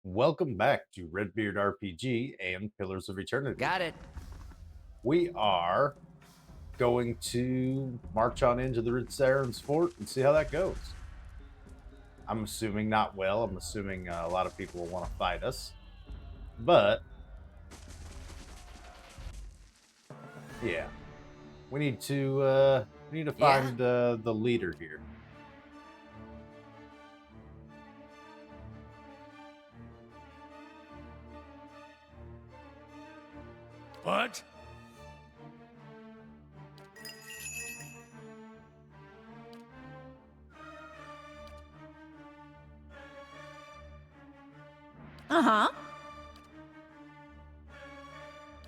Welcome back to Redbeard RPG and Pillars of Eternity. Got it. We are going to march on into the Readcearans fort and see how that goes. I'm assuming not well. I'm assuming a lot of people will want to fight us. But, yeah. We need to find the leader here. What? Uh-huh.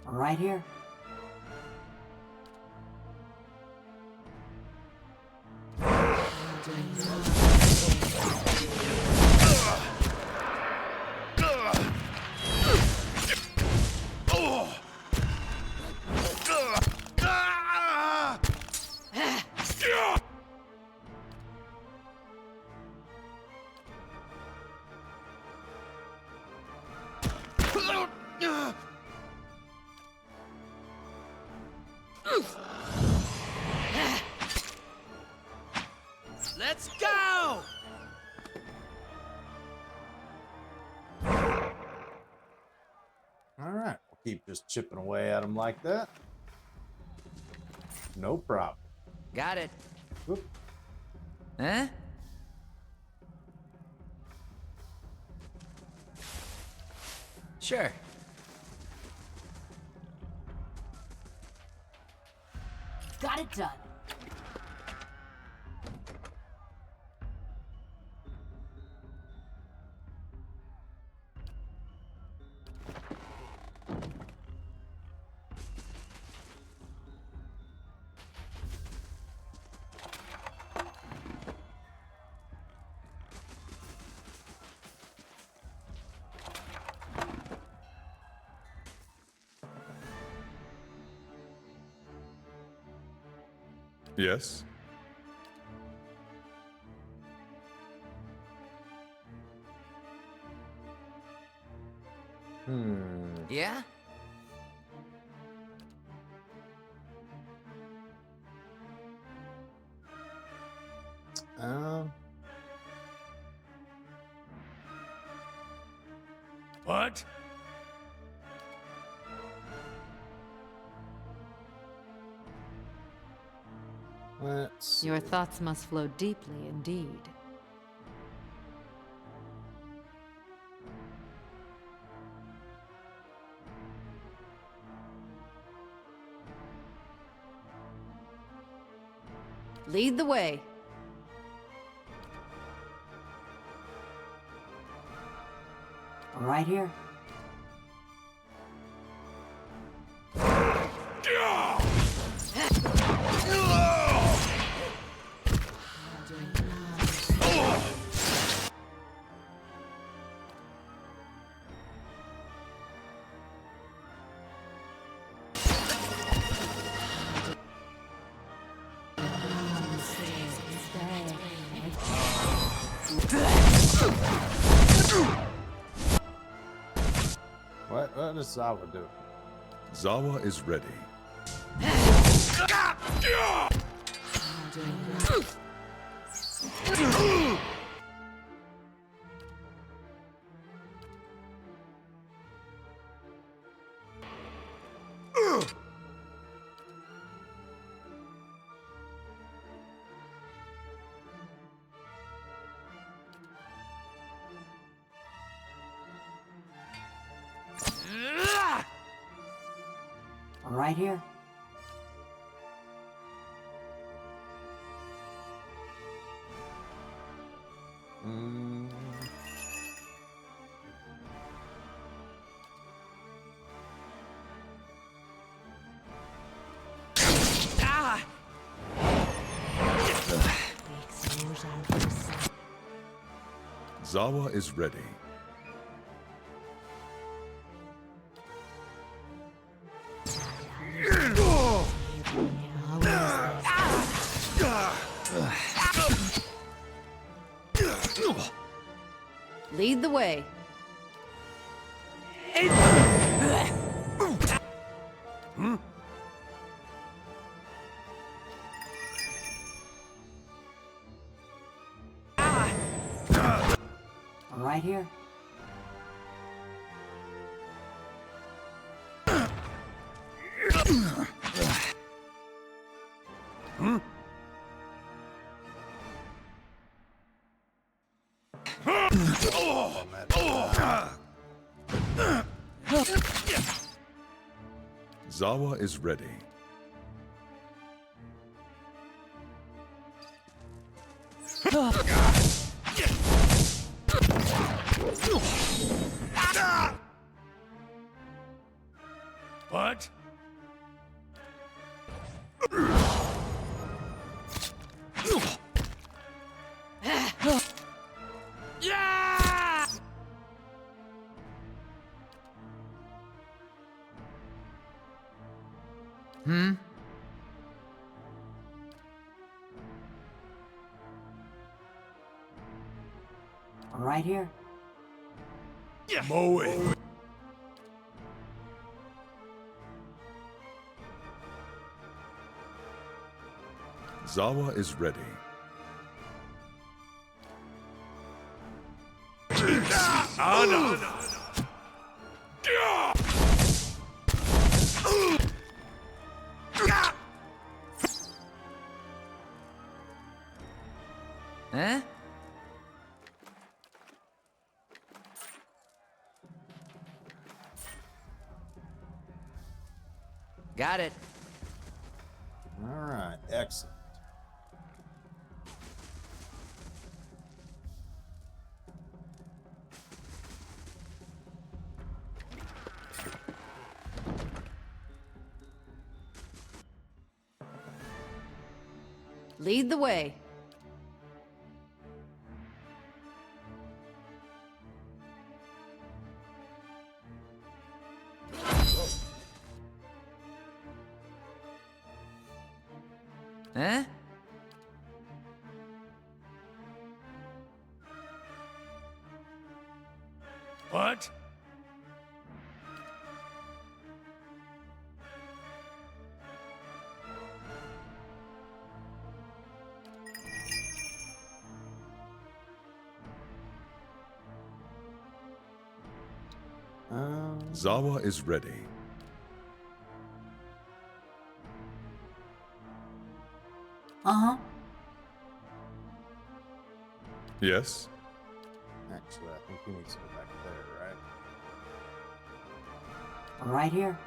Right here. Let's go! All right. We'll keep just chipping away at them like that. No problem. Got it. Whoop. Huh? Sure. Got it done. Yes? Yeah? What? Let's see. Your thoughts must flow deeply indeed. Lead the way. Right here. What does Zawa do? Zawa is ready. Right here. Zawa is ready. Lead the way. Right here. Zawa is ready. What? Hmm? Right here. Moe. Zawa is ready. Anna! Huh? Got it. All right, excellent. Lead the way. Huh? What? Zawa is ready. Uh-huh. Yes? Actually, I think he needs to go back there, right? Right here.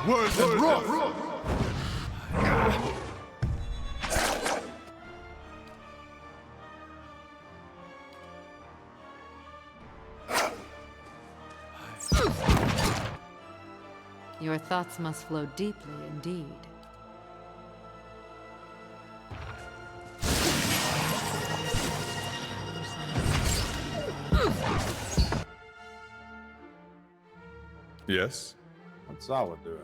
Words and rough! Your thoughts must flow deeply indeed. Yes? What's Zawa doing?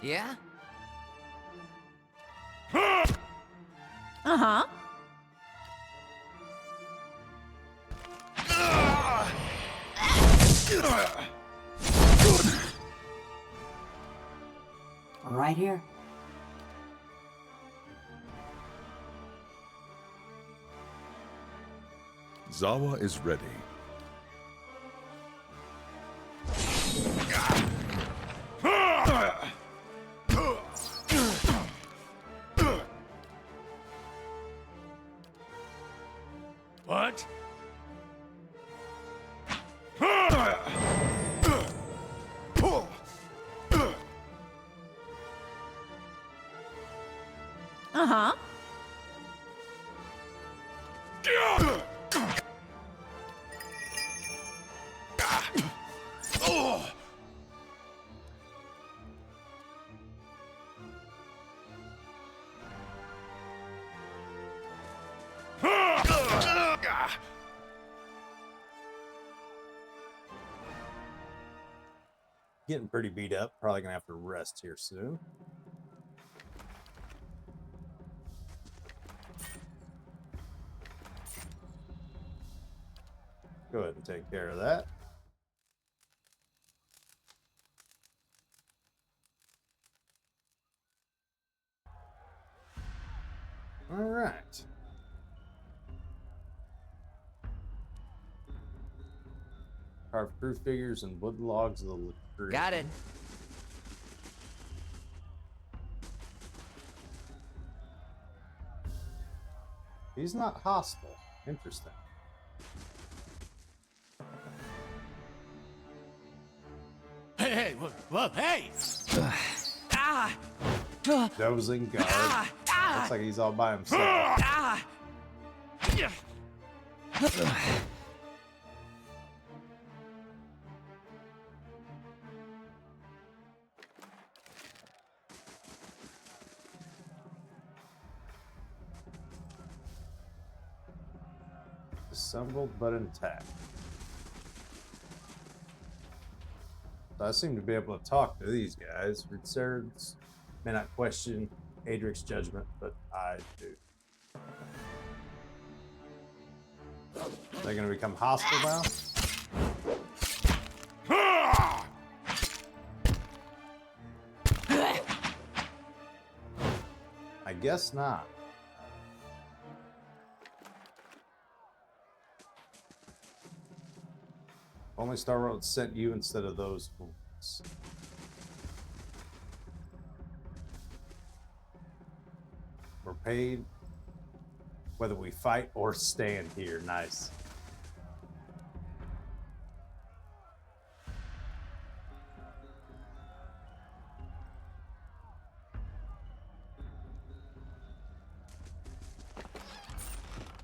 Yeah? Uh-huh. Right here. Zawa is ready. What? Uh-huh. Getting pretty beat up. Probably gonna have to rest here soon. Go ahead and take care of that. All right. Carve crew figures and wood logs of the latrine. Got it. He's not hostile. Interesting. Hey, whoa, hey! Dozing guard. Looks like he's all by himself. Assembled but intact. So I seem to be able to talk to these guys. Readcearans may not question Adric's judgment, but I do. They're going to become hostile now? I guess not. Only Star Road sent you instead of those fools. We're paid whether we fight or stand here. Nice.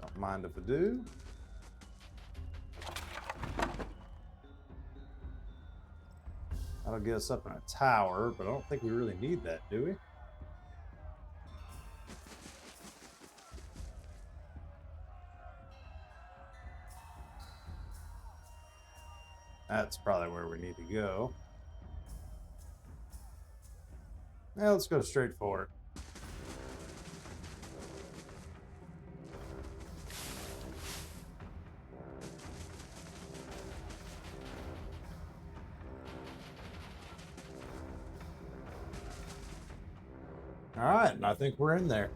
Don't mind if I do. That'll get us up in a tower, but I don't think we really need that, do we? That's probably where we need to go. Now let's go straight for it. All right, and I think we're in there.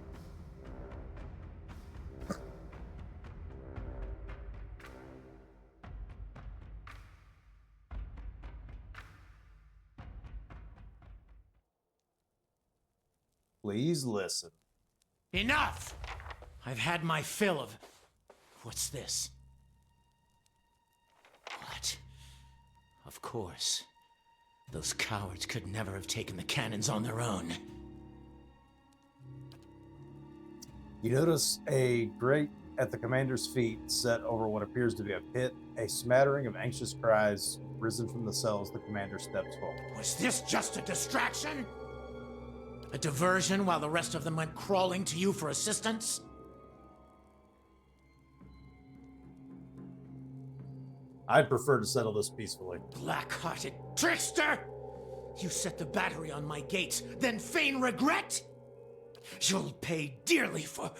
Please listen. Enough! I've had my fill of... What's this? What? Of course. Those cowards could never have taken the cannons on their own. You notice a grate at the commander's feet set over what appears to be a pit, a smattering of anxious cries risen from the cells. The commander steps forward. Was this just a distraction? A diversion while the rest of them went crawling to you for assistance? I'd prefer to settle this peacefully. Black-hearted trickster! You set the battery on my gates, then feign regret? You'll pay dearly for...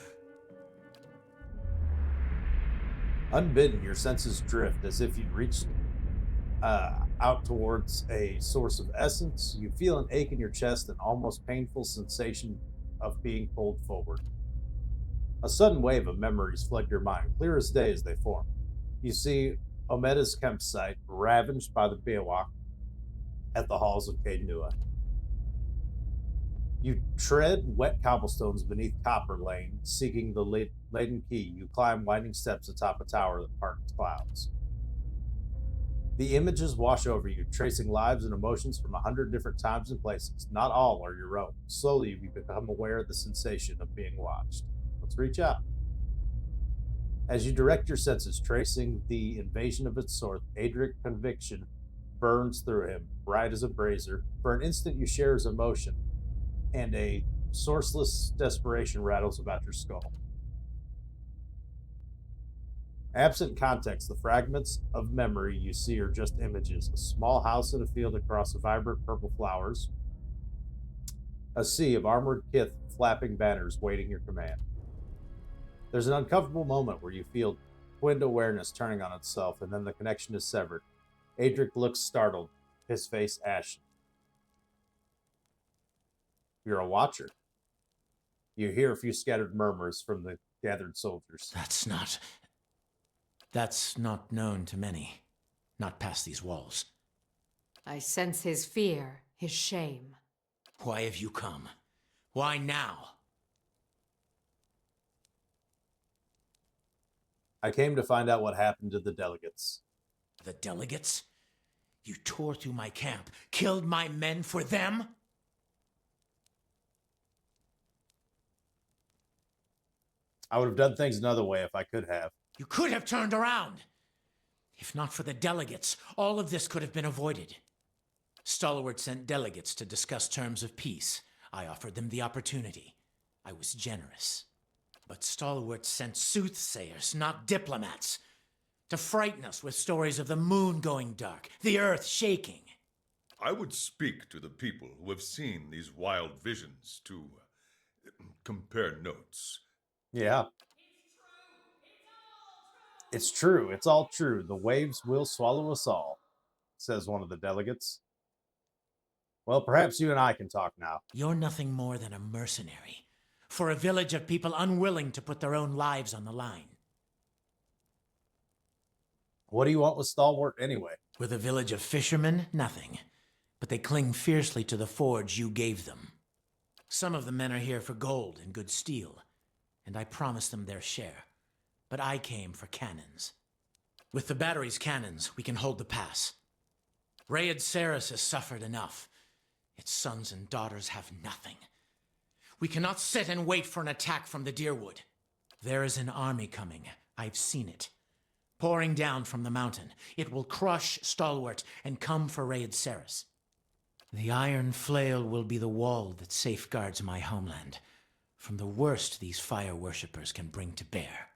Unbidden, your senses drift as if you'd reached out towards a source of essence. You feel an ache in your chest, an almost painful sensation of being pulled forward. A sudden wave of memories flood your mind, clear as day as they form. You see Omeda's campsite ravaged by the Bewak at the halls of Cadenua. You tread wet cobblestones beneath Copper Lane, seeking the laden key. You climb winding steps atop a tower that parts clouds. The images wash over you, tracing lives and emotions from 100 different times and places. Not all are your own. Slowly, you become aware of the sensation of being watched. Let's reach out. As you direct your senses, tracing the invasion of its source, Adric's conviction burns through him, bright as a brazier. For an instant, you share his emotion, and a sourceless desperation rattles about your skull. Absent context, the fragments of memory you see are just images. A small house in a field across vibrant purple flowers. A sea of armored kith flapping banners waiting your command. There's an uncomfortable moment where you feel twin awareness turning on itself, and then the connection is severed. Adric looks startled, his face ashen. You're a watcher. You hear a few scattered murmurs from the gathered soldiers. That's not known to many. Not past these walls. I sense his fear, his shame. Why have you come? Why now? I came to find out what happened to the delegates. The delegates? You tore through my camp, killed my men for them? I would have done things another way if I could have. You could have turned around. If not for the delegates, all of this could have been avoided. Stalwart sent delegates to discuss terms of peace. I offered them the opportunity. I was generous. But Stalwart sent soothsayers, not diplomats, to frighten us with stories of the moon going dark, the earth shaking. I would speak to the people who have seen these wild visions to compare notes. Yeah. It's true. It's all true. The waves will swallow us all, says one of the delegates. Well, perhaps you and I can talk now. You're nothing more than a mercenary for a village of people unwilling to put their own lives on the line. What do you want with Stalwart anyway? With a village of fishermen, nothing. But they cling fiercely to the forge you gave them. Some of the men are here for gold and good steel, and I promised them their share. But I came for cannons. With the battery's cannons, we can hold the pass. Readcearans has suffered enough. Its sons and daughters have nothing. We cannot sit and wait for an attack from the Deerwood. There is an army coming. I've seen it. Pouring down from the mountain. It will crush Stalwart and come for Readcearans. The iron flail will be the wall that safeguards my homeland from the worst these fire worshippers can bring to bear.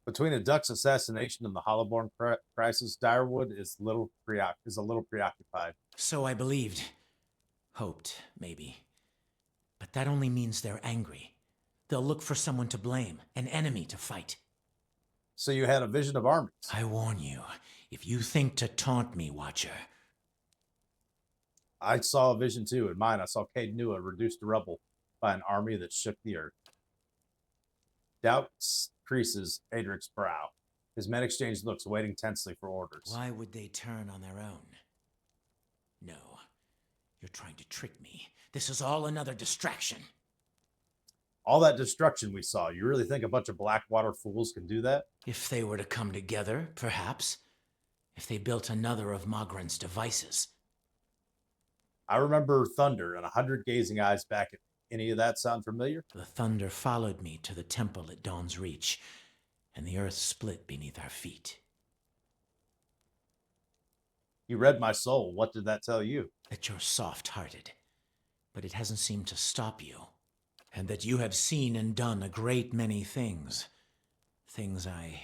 Between a duck's assassination and the Hollowborn crisis, Direwood is a little preoccupied. So I believed. Hoped, maybe. But that only means they're angry. They'll look for someone to blame, an enemy to fight. So you had a vision of armies. I warn you, if you think to taunt me, Watcher. I saw a vision too. In mine, I saw Caed Nua reduced to rubble by an army that shook the earth. Doubt creases Adric's brow. His men exchange looks, waiting tensely for orders. Why would they turn on their own? No. You're trying to trick me. This is all another distraction. All that destruction we saw, you really think a bunch of Blackwater fools can do that? If they were to come together, perhaps. If they built another of Mogren's devices. I remember thunder and 100 gazing eyes back at me. Any of that sound familiar? The thunder followed me to the temple at Dawn's Reach, and the earth split beneath our feet. You read my soul. What did that tell you? That you're soft-hearted, but it hasn't seemed to stop you. And that you have seen and done a great many things. Things I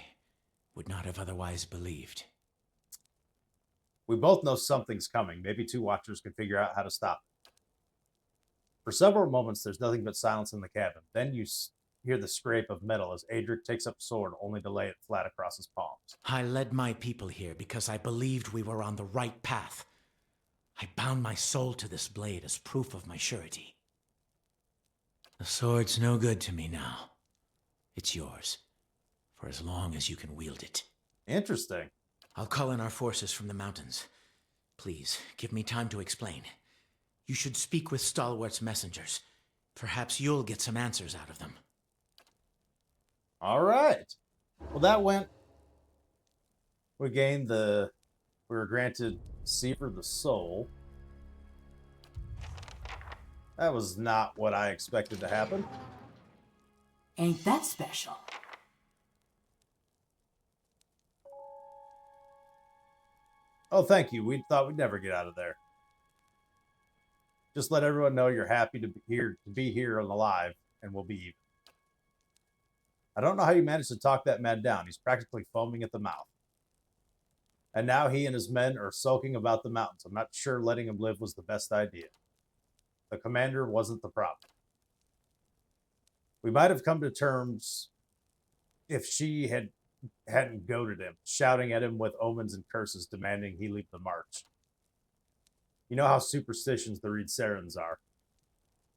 would not have otherwise believed. We both know something's coming. Maybe two watchers can figure out how to stop it. For several moments, there's nothing but silence in the cabin. Then you hear the scrape of metal as Adric takes up a sword, only to lay it flat across his palms. I led my people here because I believed we were on the right path. I bound my soul to this blade as proof of my surety. The sword's no good to me now. It's yours, for as long as you can wield it. Interesting. I'll call in our forces from the mountains. Please, give me time to explain. You should speak with Stalwart's messengers. Perhaps you'll get some answers out of them. All right. Well, that went. We were granted Sea for the Soul. That was not what I expected to happen. Ain't that special? Oh, thank you. We thought we'd never get out of there. Just let everyone know you're happy to be here and alive, and we'll be even. I don't know how you managed to talk that man down. He's practically foaming at the mouth. And now he and his men are sulking about the mountains. I'm not sure letting him live was the best idea. The commander wasn't the problem. We might have come to terms if she hadn't goaded him, shouting at him with omens and curses, demanding he leave the march. You know how superstitious the Readcearans are.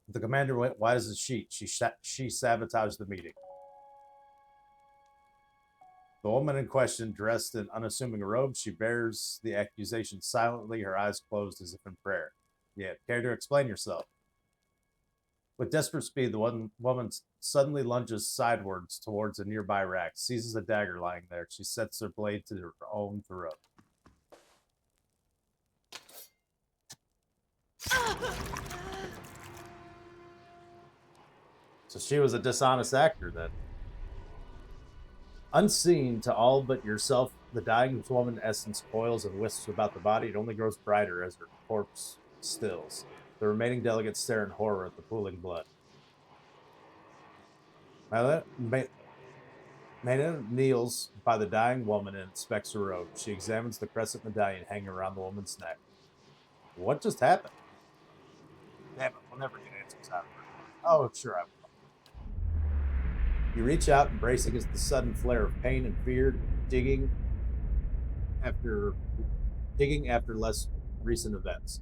The commander went white as a sheet. She sabotaged the meeting. The woman in question, dressed in unassuming robes, she bears the accusation silently, her eyes closed as if in prayer. Yet, care to explain yourself? With desperate speed, the woman suddenly lunges sidewards towards a nearby rack, seizes a dagger lying there. She sets her blade to her own throat. So she was a dishonest actor then. Unseen to all but yourself, the dying woman essence coils and wisps about the body. It only grows brighter as her corpse stills. The remaining delegates stare in horror at the pooling blood. Maynard kneels by the dying woman and inspects her robe. She examines the crescent medallion hanging around the woman's neck. What just happened? Damn it, we'll never get answers out of her. Oh, sure I will. You reach out, embracing against the sudden flare of pain and fear, digging after less recent events.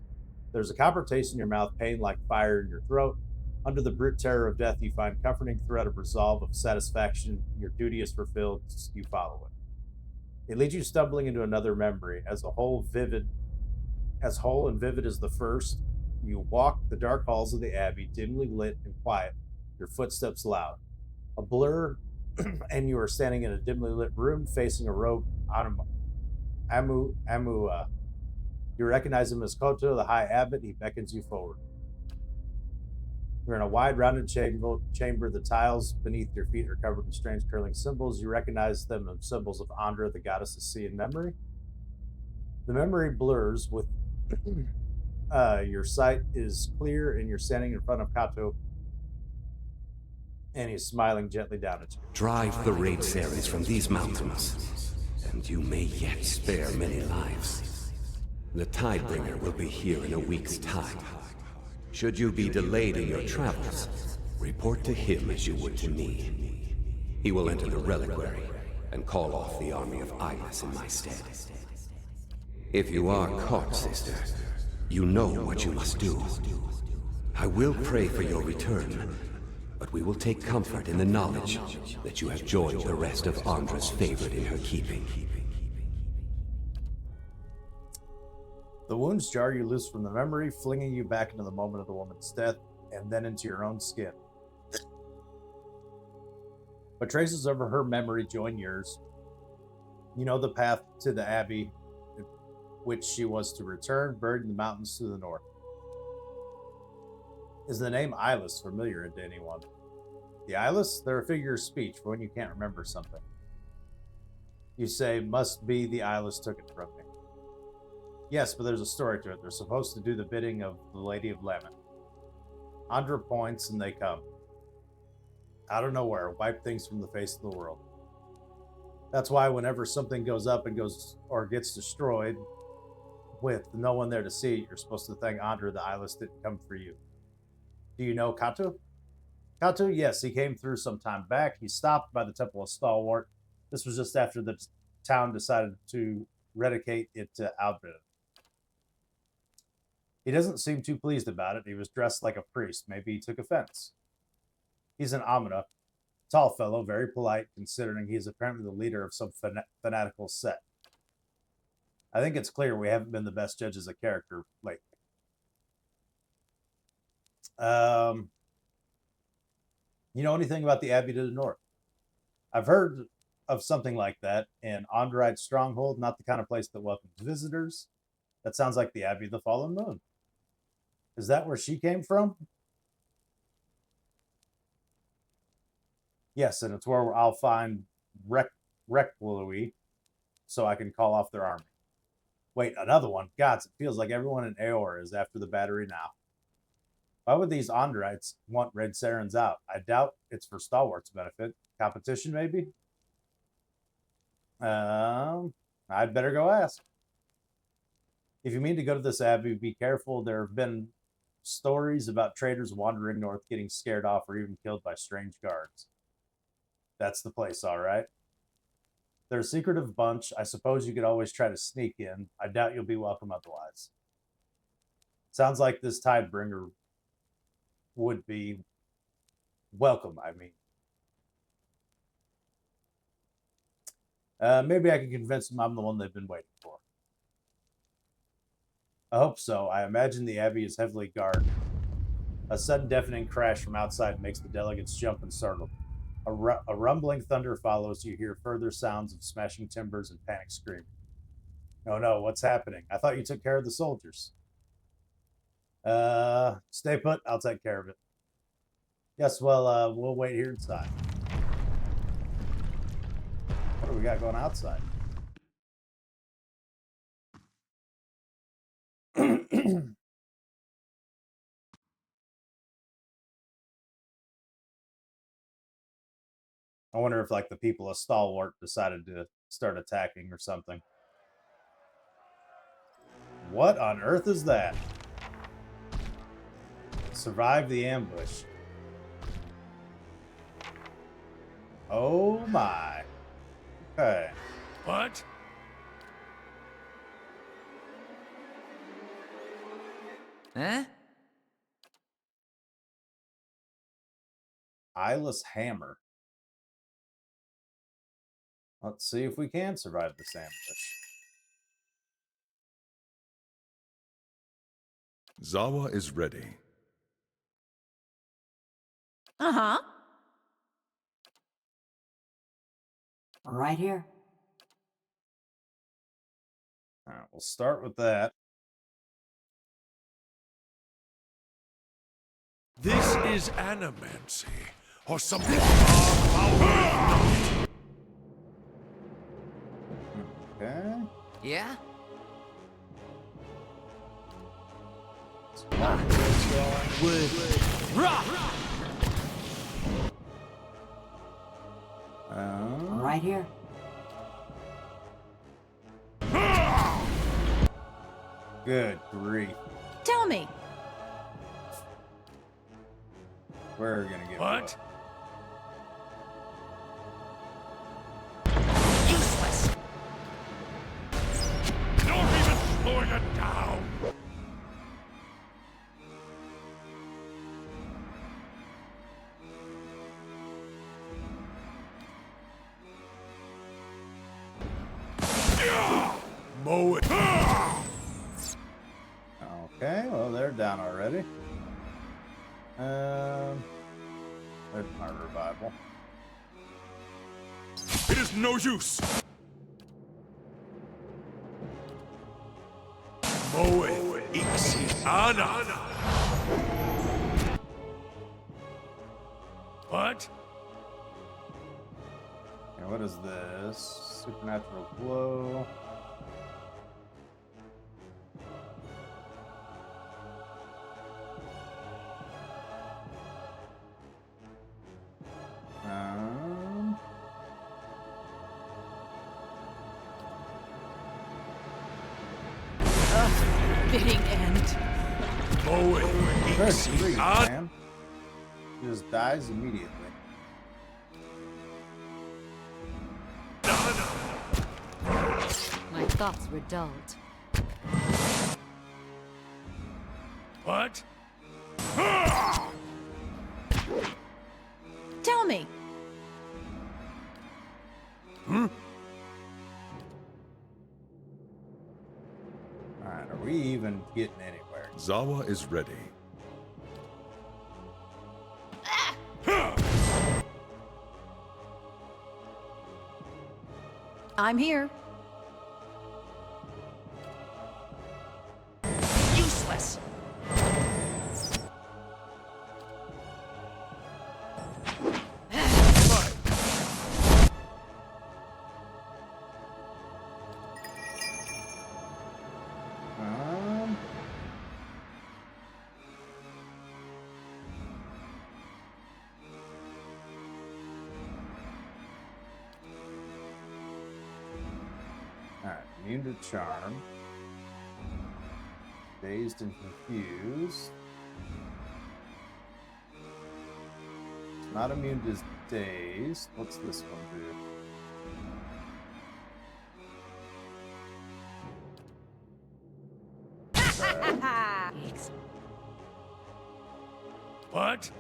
There's a copper taste in your mouth, pain like fire in your throat. Under the brute terror of death, you find comforting thread of resolve, of satisfaction. Your duty is fulfilled. You follow it. It leads you stumbling into another memory, as whole and vivid as the first. You walk the dark halls of the Abbey, dimly lit and quiet. Your footsteps loud. A blur, and you are standing in a dimly lit room facing a robed Amua. You recognize him as Koto, the High Abbot. He beckons you forward. You're in a wide, rounded chamber. The tiles beneath your feet are covered in strange, curling symbols. You recognize them as symbols of Andra, the goddess of sea and memory. The memory blurs with your sight is clear, and you're standing in front of Kato, and he's smiling gently down at you. Drive the Readcearans from these mountains, and you may yet spare many lives. The Tidebringer will be here in a week's time. Should you be delayed in your travels, report to him as you would to me. He will enter the reliquary and call off the army of Eyeless in my stead. If you are caught, sister, you know what you must do. I will pray for your return, but we will take comfort in the knowledge that you have joined the rest of Andra's favorite in her keeping. The wounds jar you loose from the memory, flinging you back into the moment of the woman's death, and then into your own skin. But traces of her memory join yours. You know the path to the Abbey, which she was to return, buried in the mountains to the north. Is the name Eyeless familiar to anyone? The Eyeless? They're a figure of speech for when you can't remember something. You say, must be the Eyeless took it from me. Yes, but there's a story to it. They're supposed to do the bidding of the Lady of Lemon. Andra points and they come. Out of nowhere, wipe things from the face of the world. That's why whenever something goes up and gets destroyed with no one there to see it, you're supposed to thank Andra the Eyeless didn't come for you. Do you know Kato? Kato, yes, he came through some time back. He stopped by the Temple of Stalwart. This was just after the town decided to rededicate it to Albert. He doesn't seem too pleased about it. He was dressed like a priest. Maybe he took offense. He's an Amina, tall fellow, very polite, considering he is apparently the leader of some fanatical sect. I think it's clear we haven't been the best judges of character lately. You know anything about the Abbey to the north? I've heard of something like that, an Andrite stronghold, not the kind of place that welcomes visitors. That sounds like the Abbey of the Fallen Moon. Is that where she came from? Yes, and it's where I'll find Requilui, so I can call off their army. Wait, another one? Gods, it feels like everyone in Aor is after the battery now. Why would these Andrites want Readcearans out? I doubt it's for Stalwart's benefit. Competition, maybe? I'd better go ask. If you mean to go to this abbey, be careful. There have been stories about traders wandering north getting scared off or even killed by strange guards. That's the place, all right. They're a secretive bunch. I suppose you could always try to sneak in. I doubt you'll be welcome otherwise. Sounds like this Tidebringer would be welcome, I mean. Maybe I can convince them I'm the one they've been waiting for. I hope so. I imagine the abbey is heavily guarded. A sudden deafening crash from outside makes the delegates jump and startle. A rumbling thunder follows. You hear further sounds of smashing timbers and panic screaming. Oh no, what's happening? I thought you took care of the soldiers. Stay put. I'll take care of it. Yes, well, we'll wait here inside. What do we got going outside? I wonder if, like, the people of Stalwart decided to start attacking or something. What on earth is that? Survive the ambush. Oh my. Okay. What? Huh? Eyeless hammer. Let's see if we can survive this ambush. Zawa is ready. Uh-huh. Right here. All right, we'll start with that. This is animancy, or something far foul. Okay. Yeah? Right here. Good grief. Tell me. We're gonna get What? Useless! You're even slowing it down. Mow it. Okay, well, they're down already. There's my revival. It is no use. Mow it. Ixi. Ana. What? Okay, what is this? Supernatural glow. Fitting end. Mow it. Good Ixi. grief, Ana. man. He just dies immediately. My thoughts were dulled. What? Tell me. Alright, are we even getting anywhere? Zawa is ready. I'm here. Useless! Um, Immune to charm. Dazed and confused. It's not immune to dazed. What's this one do? What?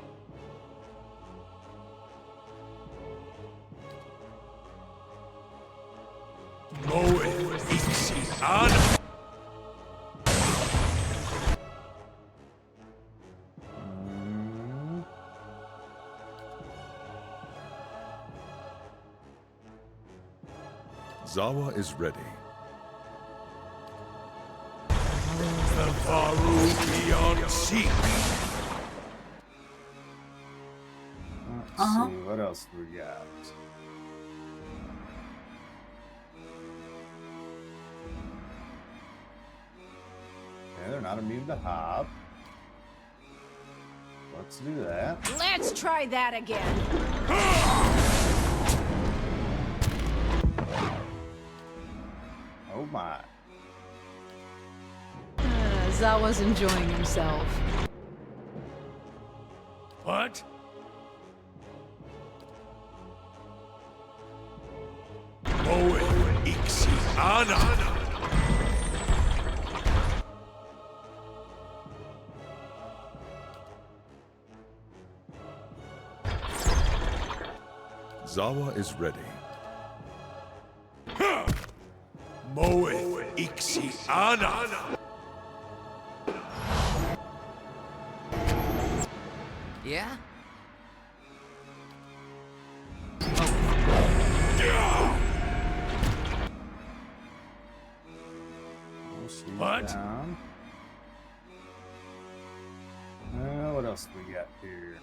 Moe Readcearans. Zawa is ready. The Faru beyond seek. Let's see, what else do we got? Okay, they're not immune to Hob. Let's do that. Let's try that again. Oh my. Zawa's enjoying himself. What? Moe Readcearans. Zawa is ready. Moe Readcearans. Yeah? She's What? down. What else do we got here?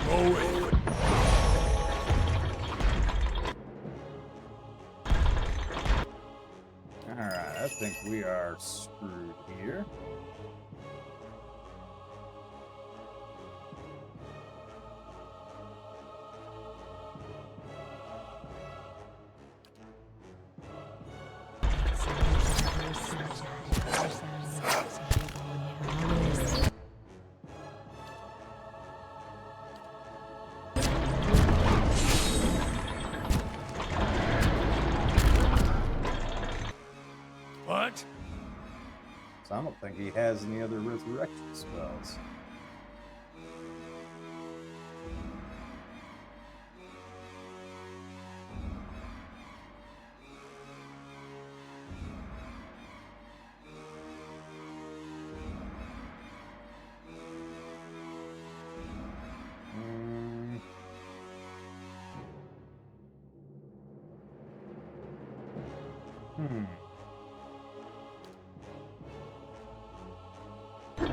Moe. Alright, I think we are screwed here. What? So I don't think he has any other resurrection spells.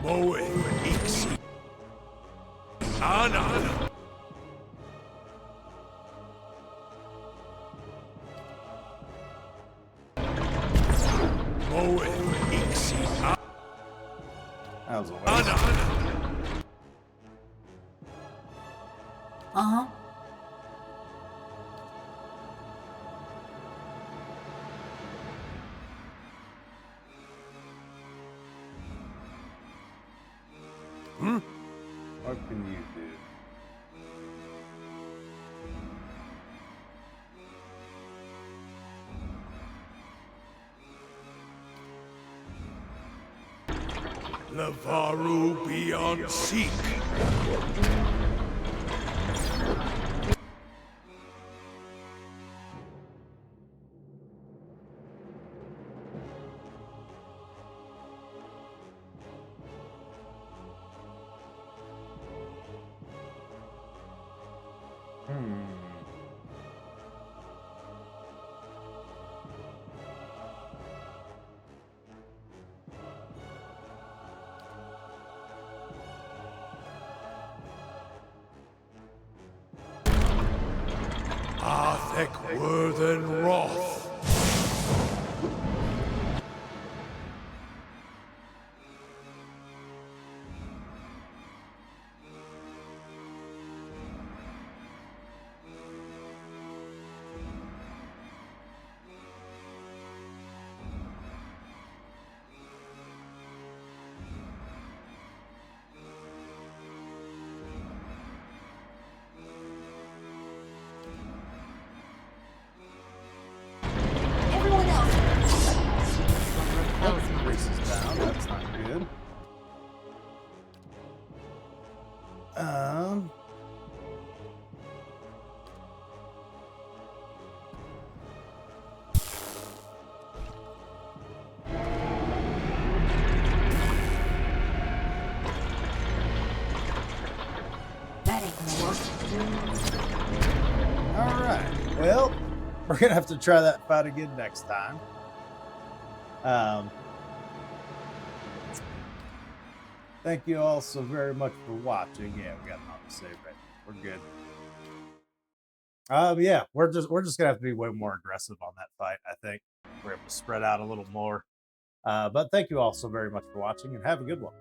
Moe Readcearans. Moe Readcearans. How's the way? Uh-huh. What can you do? The Faru beyond seek. Arthek Worthen Roth. All right. Well, we're gonna have to try that fight again next time. Thank you all so very much for watching. Yeah, we got an auto save right. We're good. Yeah, we're just gonna have to be way more aggressive on that fight. I think we're able to spread out a little more. But thank you all so very much for watching, and have a good one.